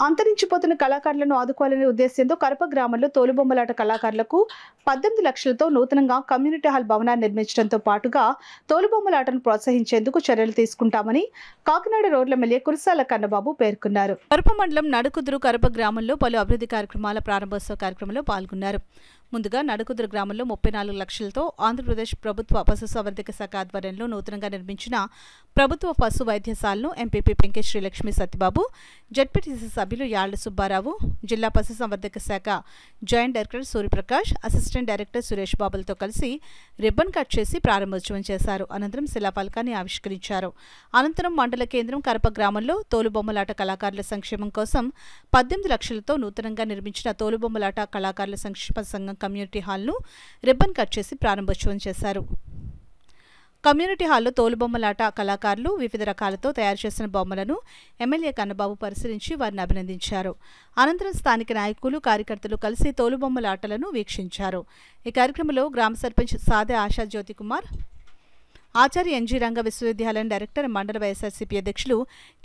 అంతరించిపోతున్న కళాకారులను ఆదుకోవాలనే ఉద్దేశంతో కరప గ్రామంలో తోలుబొమ్మలాట కళాకారులకు 18 లక్షలతో నూతనంగా కమ్యూనిటీ హాల్ భవనాన్ని నిర్మించడంతో పాటుగా తోలుబొమ్మలాటను ప్రోత్సహించేందుకు చర్యలు తీసుకుంటామని కాకినాడ రోడ్ల ఎమ్మెల్యే కురసాల కన్నబాబు పేర్కొన్నారు. కరప మండలం నడుకుదురు కరప గ్రామంలో పలు అభివృద్ధి కార్యక్రమాల ప్రారంభోత్సవ కార్యక్రమంలో పాల్గొన్నారు. ముందుగా నడుకుదురు గ్రామంలో 34 లక్షలతో ఆంధ్రప్రదేశ్ ప్రభుత్వ పశుసంవర్ధక శాఖ ఆధ్వర్యంలో నూతనంగా నిర్మించిన ప్రభుత్వ పశు వైద్యశాలను ఎంపీపీ పెంకే శ్రీలక్ష్మి సత్యబాబు, జెడ్పీటీసీ సభ్యులు యాళ్ల సుబ్బారావు, జిల్లా పశుసంవర్ధక శాఖ joint director Suryaprakash, assistant director Suresh బాబులతో కలిసి రిబ్బన్ కట్ చేసి ప్రారంభోత్సవం చేశారు. అనంతరం శిలాఫలకాన్ని ఆవిష్కరించారు. అనంతరం మండల కేంద్రం కరప గ్రామంలో తోలుబొమ్మలాట కళాకారుల సంక్షేమం కోసం 18 లక్షలతో నూతనంగా నిర్మించిన తోలుబొమ్మలాట కళాకారుల సంక్షేమ సంఘం కమ్యూనిటీ హాల్ను రిబ్బన్ కట్ చేసి ప్రారంభోత్సవం చేశారు. కమ్యూనిటీ హాల్లో తోలుబొమ్మలాట కళాకారులు వివిధ రకాలతో తయారు చేసిన బొమ్మలను ఎమ్మెల్యే కన్నబాబు పరిశీలించి వారిని అభినందించారు. అనంతరం స్థానిక నాయకులు, కార్యకర్తలు కలిసి తోలుబొమ్మలాటలను వీక్షించారు. ఈ కార్యక్రమంలో గ్రామ సర్పంచ్ సాదే ఆశా జ్యోతి కుమార్, ఆచార్య ఎన్జీ రంగ విశ్వవిద్యాలయం డైరెక్టర్, మండల వైఎస్ఆర్సీపీ అధ్యక్షులు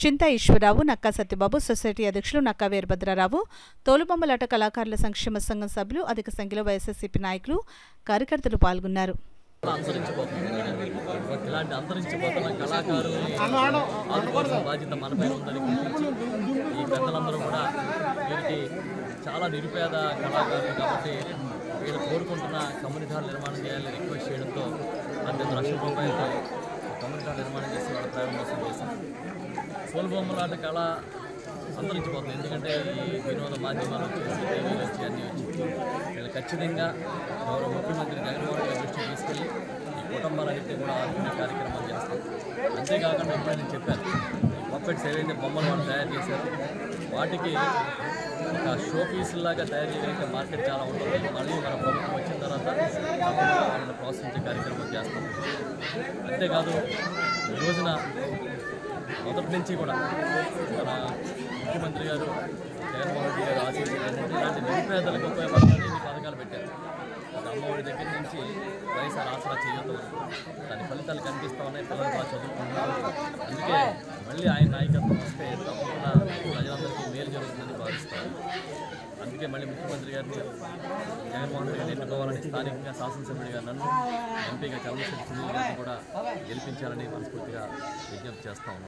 చింతా ఈశ్వరరావు, నక్కా సత్యబాబు, సొసైటీ అధ్యక్షులు నక్కా వీరభద్రరావు, తోలుబొమ్మలాట కళాకారుల సంక్షేమ సంఘం సభ్యులు, అధిక సంఖ్యలో వైఎస్ఆర్సీపీ నాయకులు, కార్యకర్తలు పాల్గొన్నారు. ఇలాంటి అంతరించిపోతున్న కళాకారుల్ని ఆదుకోవాల్సిన బాధ్యత మనపై ఉందని గుర్తించి ఈ పెద్దలందరూ కూడా వీరికి చాలా నిరుపేద కళాకారులు కాబట్టి వీళ్ళు కోరుకుంటున్న కమ్యూనిటీ హాల్ నిర్మాణం చేయాలని రిక్వెస్ట్ చేయడంతో 18 లక్షల రూపాయలతో కమ్యూనిటీ హాల్ నిర్మాణం చేసి వాళ్ళ ప్రారంభోత్సవం చేశాం. తోలుబొమ్మలాట కళ అంతరించిపోతుంది. ఎందుకంటే ఈ వినోద మాధ్యమాలు వచ్చేసి, టీవీలు వచ్చి, అన్నీ వచ్చి వీళ్ళు ఖచ్చితంగా గౌరవ ముఖ్యమంత్రి జగన్మోహన్ రెడ్డి దృష్టికి తీసుకెళ్ళి ఈ కుటుంబాలన్నింటినీ కూడా ఆదుకునే కార్యక్రమాలు చేస్తాం. అంతేకాకుండా ఇప్పుడు నేను చెప్పాను, పప్పెట్స్ ఏవైతే బొమ్మలు వాళ్ళు తయారు చేశారు వాటికి ఒక షో పీసులాగా తయారు చేయగలిగితే మార్కెట్ చాలా ఉంటుంది. మళ్ళీ మన ప్రభుత్వం వచ్చిన తర్వాత వాళ్ళని ప్రోత్సహించే కార్యక్రమం చేస్తాం. అంతేకాదు ఈ రోజున మొదటి నుంచి కూడా మన ముఖ్యమంత్రి గారు జగన్మోహన్ రెడ్డి గారు ఆశీర్వాదాలు ఇలాంటి నిరుపేదలకు ఉపయోగపడాలని ఇన్ని పథకాలు పెట్టారు. ఒక అమ్మఒడి దగ్గర నుంచి వైఎస్ఆర్ ఆసరా చేయొద్దు దాని ఫలితాలు కనిపిస్తూ ఉన్నాయి. పిల్లలు బాగా చదువుకుంటున్నారు. అందుకే మళ్ళీ ఆయన నాయకత్వం వస్తే తప్పకుండా ప్రజలందరికీ మేలు జరుగుతుందని భావిస్తారు. అందుకే మళ్ళీ ముఖ్యమంత్రి గారిని జగన్మోహన్ రెడ్డి గారిని ఎన్నుకోవాలని స్థానికంగా శాసనసభ్యుడిగా నన్ను, ఎంపీగా చంద్రశేఖర్ సునీల్ గారిని కూడా గెలిపించాలని మనస్ఫూర్తిగా విజ్ఞప్తి చేస్తా ఉన్నాను.